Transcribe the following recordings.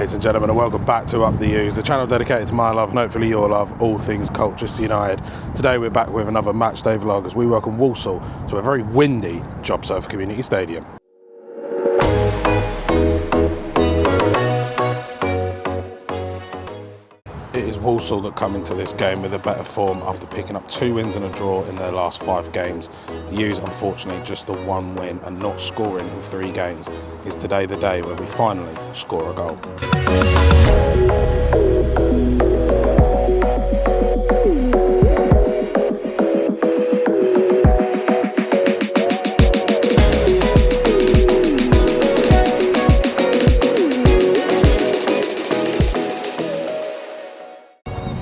ladies and gentlemen, and welcome back to Up the U's, the channel dedicated to my love and hopefully your love, all things Colchester United. Today we're back with another Matchday vlog as we welcome Walsall to a very windy JobServe Community Stadium. It is Walsall that come into this game with a better form after picking up 2 wins and a draw in their last 5 games. The U's, unfortunately, just the 1 win and not scoring in 3 games. Is today the day where we finally score a goal?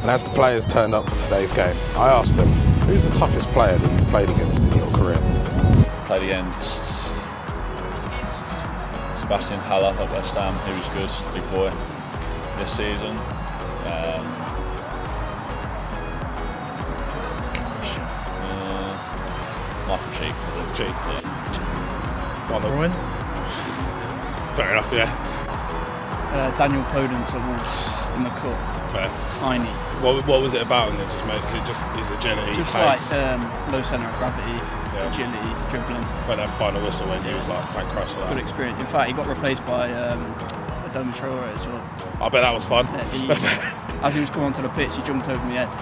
And as the players turned up for today's game, I asked them, who's the toughest player that you've played against in your career? Played against Sebastian Haller at West Ham, who was good, big boy, this season. Michael Cheek. Rowan. Fair enough, yeah. Daniel Podence at Wolves in the cup. Fair. Tiny. What was it about him that just makes it just his agility, Just pace? like low centre of gravity, agility, dribbling. When that final whistle went, he was like, thank Christ for that. Good experience. In fact, he got replaced by Adama Traore as well. I bet that was fun. As he was coming onto the pitch, he jumped over my head.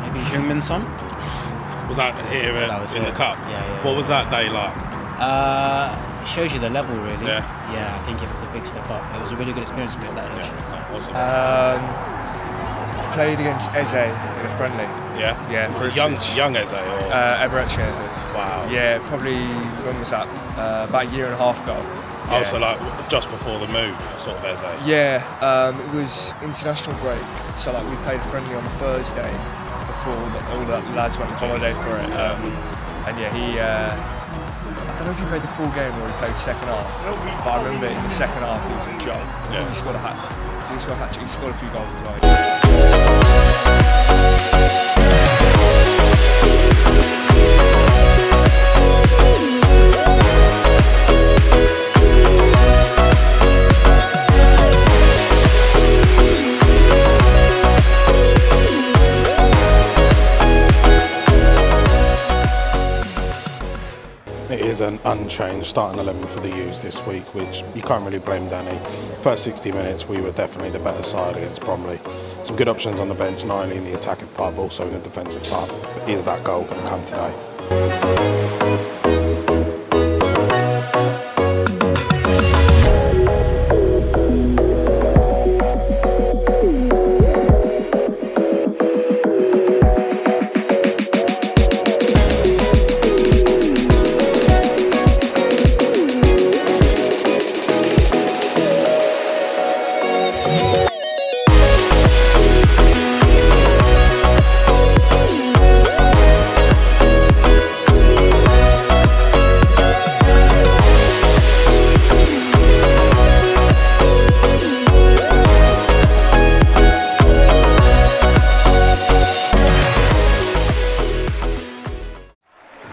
Maybe Heung-min Son? Was that here in the cup? Yeah. What was that day like? It shows you the level, really. Yeah, I think it was a big step up. It was a really good experience for me at that age. Awesome. Played against Eze in a friendly. Yeah, for young Eze or Everett Eze. Wow. Yeah, probably when was that? About a year and a half ago. Oh, so like just before the move, sort of Eze. Yeah, it was international break, so like we played a friendly on the Thursday before all the lads went on holiday for it. And yeah, he. I don't know if he played the full game or he played second half, but I remember in the second half he was a joke. I think he scored a hat. He scored a hat-trick. He scored a few goals as well. It is an unchanged starting 11 for the U's this week, which you can't really blame Danny. First 60 minutes, we were definitely the better side against Bromley. Some good options on the bench, not only in the attacking part, but also in the defensive part. But is that goal going to come today?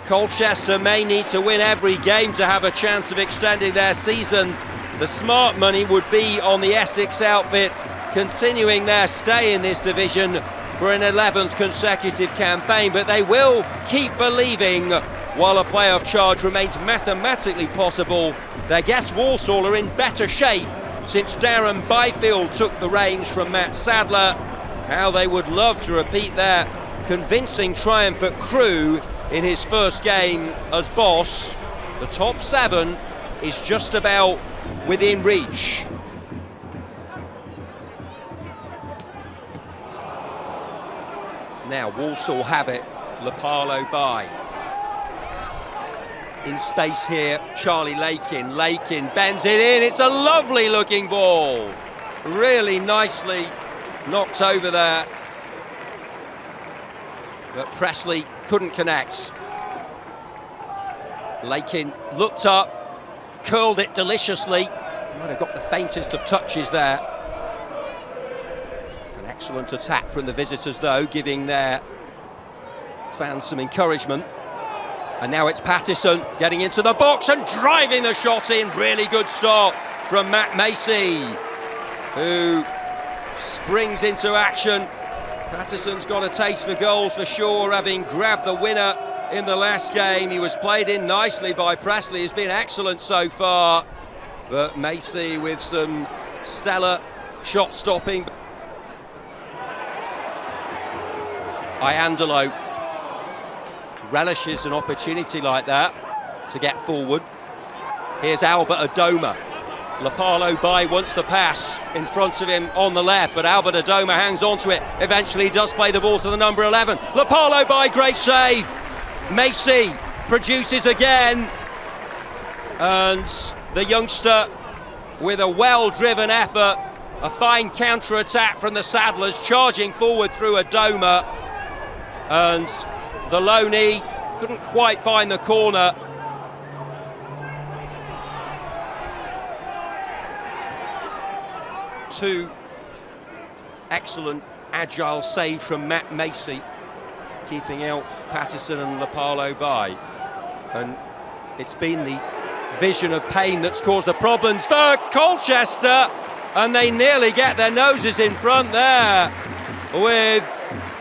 Colchester may need to win every game to have a chance of extending their season. The smart money would be on the Essex outfit, continuing their stay in this division for an 11th consecutive campaign, but they will keep believing while a playoff charge remains mathematically possible. Their guests Walsall are in better shape since Darren Byfield took the reins from Matt Sadler. How they would love to repeat their convincing triumph at Crewe in his first game as boss. The top 7 is just about within reach. Now Walsall have it, Lapalo by. In space here, Charlie Lakin. Lakin bends it in, it's a lovely looking ball. Really nicely knocked over there. But Presley couldn't connect. Lakin looked up, curled it deliciously. Might have got the faintest of touches there. An excellent attack from the visitors though, giving their fans some encouragement. And now it's Pattison getting into the box and driving the shot in. Really good start from Matt Macy, who springs into action. Patterson's got a taste for goals for sure, having grabbed the winner in the last game. He was played in nicely by Presley, he's been excellent so far. But Macy with some stellar shot stopping. Iandolo relishes an opportunity like that to get forward. Here's Albert Adoma. Lapalo Bai wants the pass in front of him on the left, but Albert Adoma hangs on to it. Eventually does play the ball to the number 11. Lapalo Bai, great save. Macy produces again. And the youngster with a well-driven effort. A fine counter-attack from the Saddlers, charging forward through Adoma. And the Loney couldn't quite find the corner. Two excellent agile saves from Matt Macy, keeping out Patterson and Lapalo Bai. And it's been the vision of Payne that's caused the problems for Colchester, and they nearly get their noses in front there with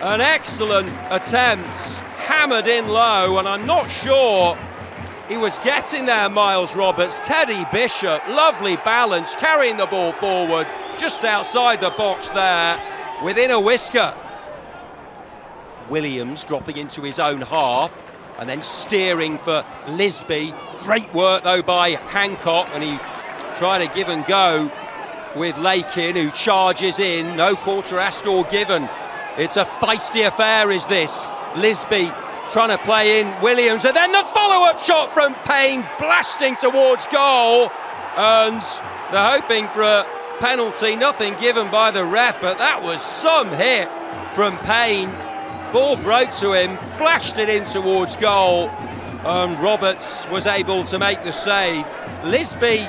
an excellent attempt, hammered in low, and I'm not sure he was getting there, Miles Roberts. Teddy Bishop, lovely balance, carrying the ball forward, just outside the box there, within a whisker. Williams dropping into his own half, and then steering for Lisby. Great work though by Hancock, and he tried to give and go with Lakin, who charges in. No quarter asked or given. It's a feisty affair, is this. Lisby trying to play in Williams, and then the follow-up shot from Payne, blasting towards goal, and they're hoping for a penalty. Nothing given by the ref, but that was some hit from Payne. Ball broke to him, flashed it in towards goal, and Roberts was able to make the save. Lisby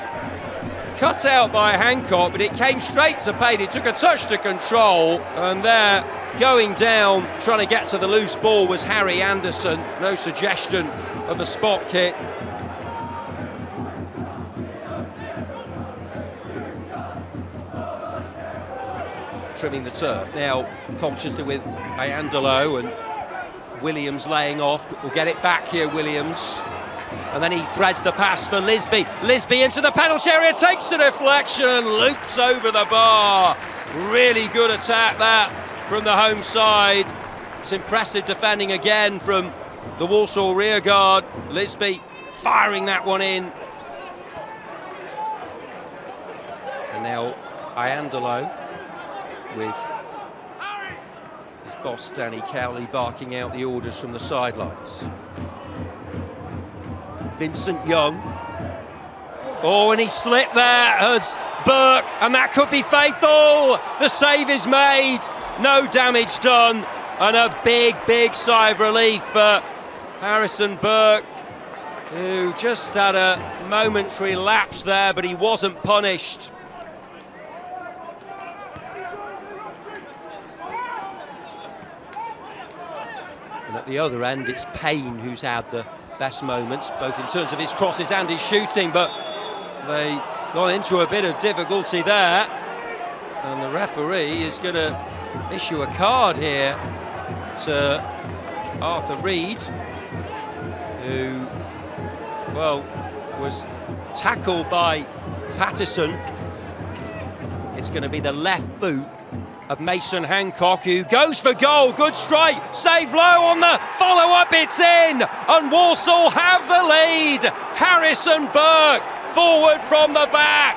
cut out by Hancock, but it came straight to Payne. It took a touch to control, and there, going down, trying to get to the loose ball, was Harry Anderson. No suggestion of a spot kick. Trimming the turf. Now Colchester with Iandolo, and Williams laying off. Will get it back here, Williams. And then he threads the pass for Lisby. Lisby into the penalty area, takes the deflection and loops over the bar. Really good attack that from the home side. It's impressive defending again from the Walsall rearguard. Lisby firing that one in. And now Iandolo with his boss Danny Cowley barking out the orders from the sidelines. Vincent Young. Oh, and he slipped there as Burke, and that could be fatal. The save is made, no damage done, and a big sigh of relief for Harrison Burke, who just had a momentary lapse there, but he wasn't punished. And at the other end, it's Payne who's had the best moments, both in terms of his crosses and his shooting, but they got into a bit of difficulty there, and the referee is going to issue a card here to Arthur Reed, who, well, was tackled by Patterson. It's going to be the left boot of Mason Hancock, who goes for goal. Good strike, save low on the follow-up, it's in, and Walsall have the lead. Harrison Burke forward from the back,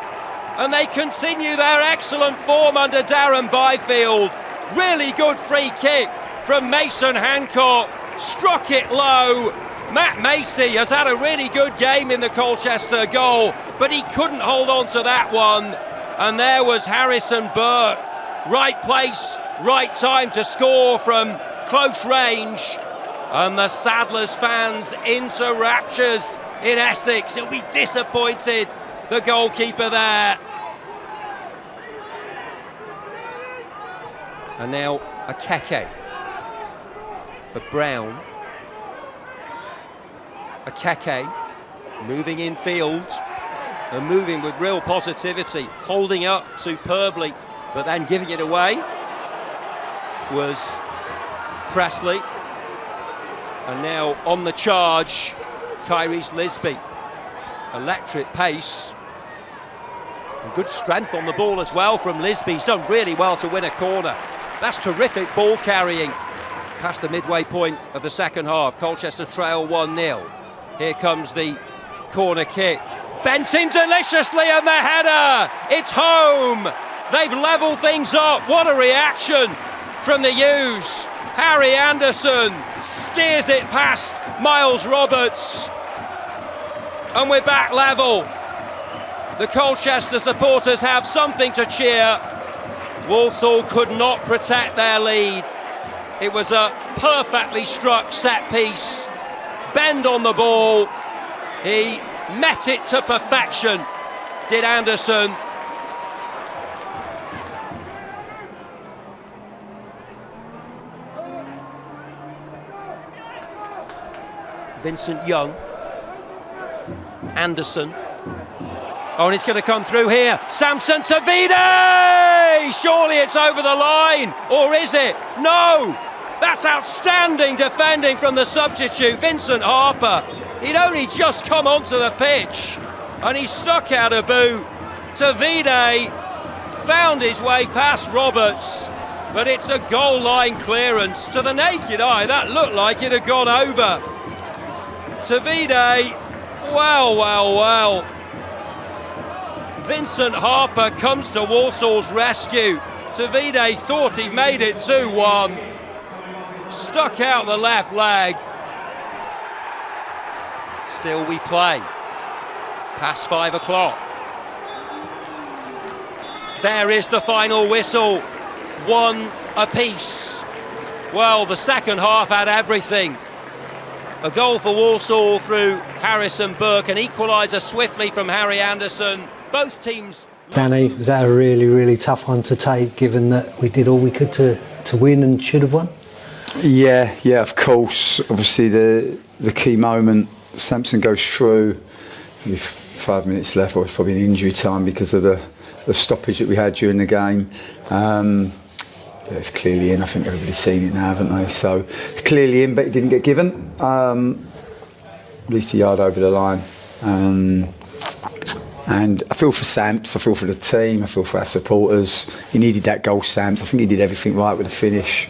and they continue their excellent form under Darren Byfield. Really good free kick from Mason Hancock, struck it low. Matt Macy has had a really good game in the Colchester goal, but he couldn't hold on to that one, and there was Harrison Burke. Right place, right time to score from close range, and the Saddlers fans into raptures in Essex. He'll be disappointed, the goalkeeper there. And now Akeke for Brown. Akeke moving in field, and moving with real positivity, holding up superbly, but then giving it away was Presley. And now on the charge, Kyrie's Lisby. Electric pace and good strength on the ball as well from Lisby. He's done really well to win a corner. That's terrific ball carrying past the midway point of the second half. Colchester trail 1-0. Here comes the corner kick. Bent in deliciously, and the header! It's home! They've levelled things up. What a reaction from the U's. Harry Anderson steers it past Miles Roberts. And we're back level. The Colchester supporters have something to cheer. Walsall could not protect their lead. It was a perfectly struck set piece. Bend on the ball. He met it to perfection, did Anderson. Vincent Young. Anderson. Oh, and it's going to come through here. Samson to Vide! Surely it's over the line, or is it? No! That's outstanding defending from the substitute, Vincent Harper. He'd only just come onto the pitch, and he stuck out a boot. To Vide, found his way past Roberts, but it's a goal line clearance. To the naked eye, that looked like it had gone over. To Vide, well. Vincent Harper comes to Walsall's rescue. Tavide thought he made it 2-1. Stuck out the left leg. Still we play. Past 5 o'clock. There is the final whistle. 1 apiece. Well, the second half had everything. A goal for Walsall through Harrison Burke, an equaliser swiftly from Harry Anderson. Both teams... Danny, was that a really, really tough one to take, given that we did all we could to win and should have won? Yeah, of course. Obviously the key moment, Sampson goes through, maybe 5 minutes left, or it's probably an injury time because of the stoppage that we had during the game. It's clearly in. I think everybody's seen it now, haven't they? So it's clearly in, but it didn't get given. At least a yard over the line. And I feel for Samps, I feel for the team, I feel for our supporters. He needed that goal, Samps. I think he did everything right with the finish.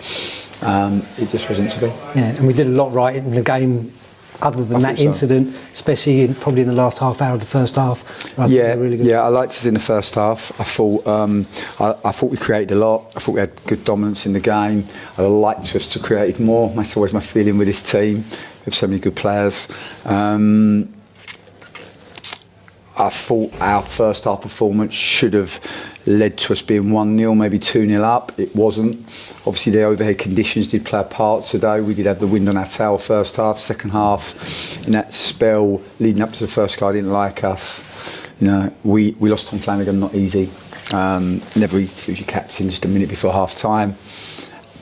It just wasn't to be. Yeah, and we did a lot right in the game, other than that incident, especially probably in the last half hour of the first half. Really good. Yeah, I liked us in the first half. I thought we created a lot. I thought we had good dominance in the game. I liked us to create more. That's always my feeling with this team. We have so many good players. I thought our first half performance should have led to us being 1-0, maybe 2-0 up. It wasn't. Obviously the overhead conditions did play a part today. We did have the wind on our tail first half. Second half, in that spell leading up to the first goal, didn't like us. You know, we lost Tom Flanagan, not easy. Never easy to lose your captain just a minute before half time.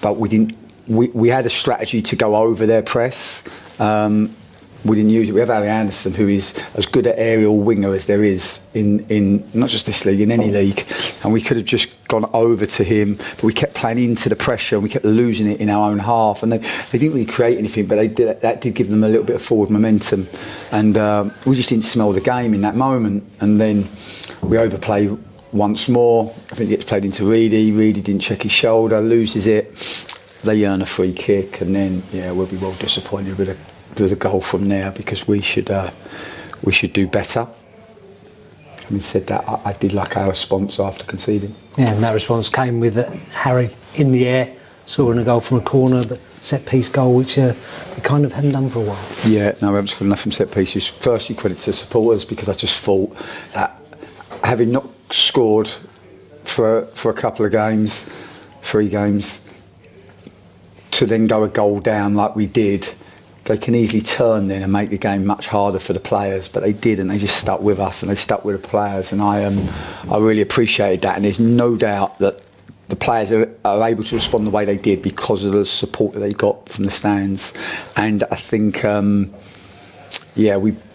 But we didn't. We had a strategy to go over their press. We didn't use it. We have Harry Anderson, who is as good an aerial winger as there is in not just this league, in any league. And we could have just gone over to him, but we kept playing into the pressure and we kept losing it in our own half. And they didn't really create anything, but that did give them a little bit of forward momentum. And we just didn't smell the game in that moment. And then we overplay once more. I think it gets played into Reedy. Reedy didn't check his shoulder, loses it. They earn a free kick, and then we'll be well disappointed with the goal from there, because we should do better. Having said that, I did like our response after conceding. Yeah, and that response came with Harry in the air, scoring a goal from a corner, but set-piece goal, which we kind of hadn't done for a while. Yeah, no, we haven't scored enough from set-pieces. Firstly, credit to the supporters, because I just thought that having not scored for a couple of games, 3 games, to then go a goal down like we did, they can easily turn then and make the game much harder for the players, but they didn't. They just stuck with us and they stuck with the players, and I really appreciated that. And there's no doubt that the players are able to respond the way they did because of the support that they got from the stands. And I think,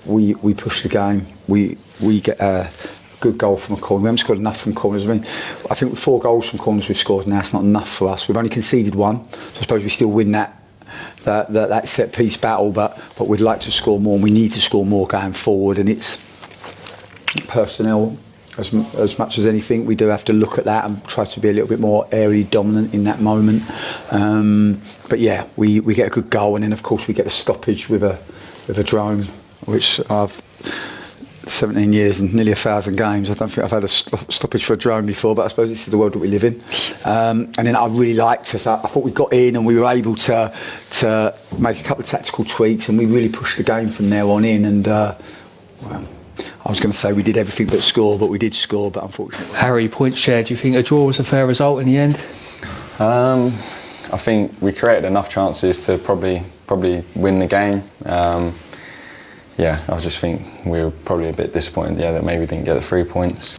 we pushed the game. we get a good goal from a corner. We haven't scored enough from corners. I mean, I think with 4 goals from corners we've scored now, it's not enough for us. We've only conceded 1, so I suppose we still win that set piece battle, but we'd like to score more, and we need to score more going forward, and it's personnel as much as anything. We do have to look at that and try to be a little bit more aerially dominant in that moment, but yeah, we get a good goal, and then of course we get a stoppage with a drone, which I've 17 years and nearly 1,000 games. I don't think I've had a stoppage for a drone before, but I suppose this is the world that we live in. And then I really liked us. I thought we got in and we were able to make a couple of tactical tweaks, and we really pushed the game from there on in. And well, I was going to say we did everything but score, but we did score. But unfortunately, Harry, point share. Do you think a draw was a fair result in the end? I think we created enough chances to probably win the game. Yeah, I just think we were probably a bit disappointed, that maybe we didn't get the 3 points.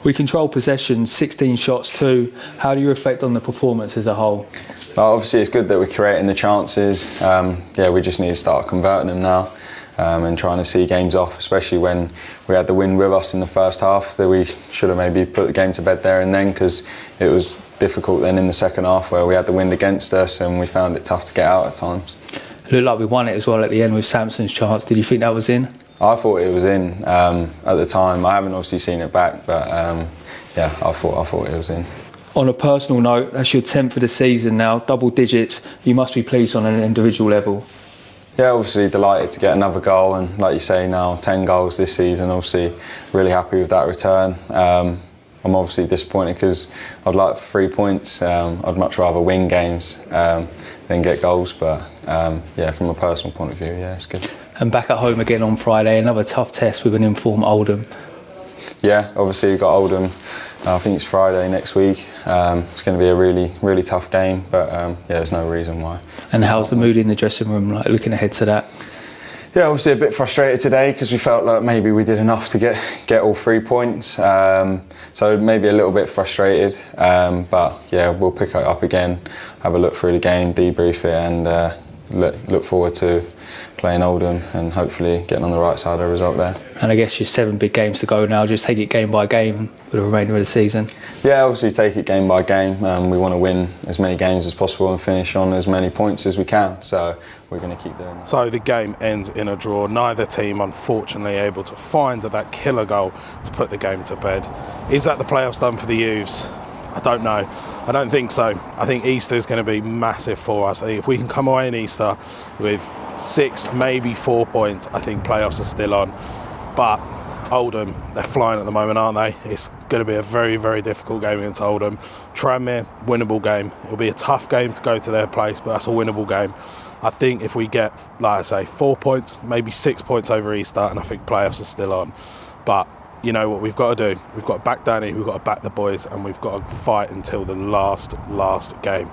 We control possession, 16 shots too. How do you reflect on the performance as a whole? Well, obviously it's good that we're creating the chances. We just need to start converting them now and trying to see games off, especially when we had the win with us in the first half, that we should have maybe put the game to bed there and then, because it was difficult then in the second half where we had the wind against us and we found it tough to get out at times. It looked like we won it as well at the end with Samson's chance. Did you think that was in? I thought it was in at the time. I haven't obviously seen it back, but yeah, I thought it was in. On a personal note, that's your 10th of the season now, double digits. You must be pleased on an individual level. Yeah, obviously delighted to get another goal, and like you say now, 10 goals this season. Obviously really happy with that return. I'm obviously disappointed because I'd like 3 points. I'd much rather win games than get goals, but yeah, from a personal point of view, yeah, it's good. And back at home again on Friday, another tough test with an informed Oldham. Yeah, obviously we've got Oldham. I think it's Friday next week. It's going to be a really tough game, but yeah, there's no reason why. And how's the mood in the dressing room, like looking ahead to that? Yeah, obviously a bit frustrated today because we felt like maybe we did enough to get all 3 points. So maybe a little bit frustrated, but yeah, we'll pick it up again, have a look through the game, debrief it, and look forward to playing Oldham and hopefully getting on the right side of the result there. And I guess you're 7 big games to go now, just take it game by game for the remainder of the season. Yeah, obviously take it game by game. We want to win as many games as possible and finish on as many points as we can, so we're going to keep doing that. So the game ends in a draw. Neither team unfortunately able to find that killer goal to put the game to bed. Is that the playoffs done for the youths? I don't know. I don't think so. I think Easter is going to be massive for us. I think if we can come away in Easter with 6, maybe 4 points, I think playoffs are still on. But Oldham, they're flying at the moment, aren't they? It's going to be a very difficult game against Oldham. Tranmere, winnable game. It'll be a tough game to go to their place, but that's a winnable game. I think if we get, like I say, 4 points, maybe 6 points over Easter, and I think playoffs are still on. But you know what we've got to do? We've got to back Danny, we've got to back the boys, and we've got to fight until the last game.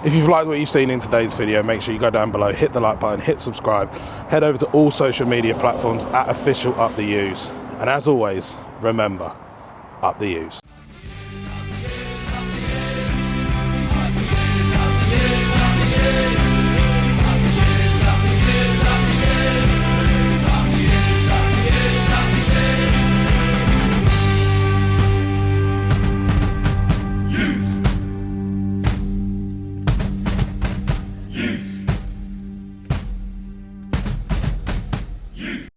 If you've liked what you've seen in today's video, make sure you go down below, hit the like button, hit subscribe, head over to all social media platforms at official Up the U's. And as always, remember, up the U's.